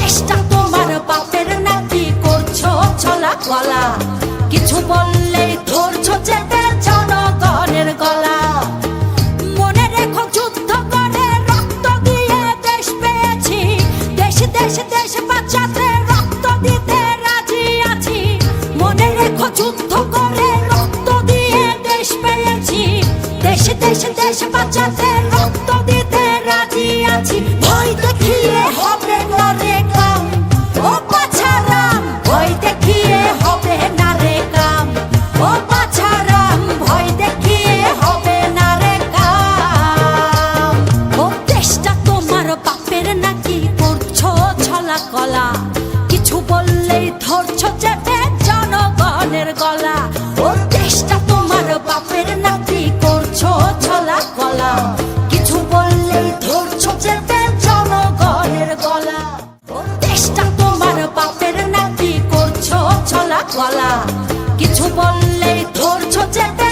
দেশটা তোমার বাপের নাকি করছো ছলা গলা, কিছু বললেই ধরছো চেপে জনগণের গলা। মনে রেখো যুদ্ধ করে রক্ত দিয়ে দেশ পেয়েছি, দেশ দেশ দেশ বাঁচাতে রক্ত দিতে রাজি আছি। মনে রেখো যুদ্ধ করে রক্ত দিয়ে দেশ পেয়েছি, দেশ দেশ দেশ বাঁচাতে রক্ত দিতে রাজি আছি। ভয় দেখিয়ে হবে না রে কাম, ও বাছারাম ভয় দেখিয়ে হবে না রে কাম, ও বাছারাম ভয় দেখিয়ে হবে না রে কাম। ও দেশটা তোমার বাপের নাকি করছো ছলা কলা, কিছু বললেই ধরছো চেপে জনগণের গলা। ও দেশটা তোমার বাপের নাকি করছো ছলা কলা, কিছু বললেই ধরছো চেপে জনগণের গলা। ও দেশটা তোমার বাপের নাকি করছো ছলা কলা, কিছু বললেই ধরছো চেপে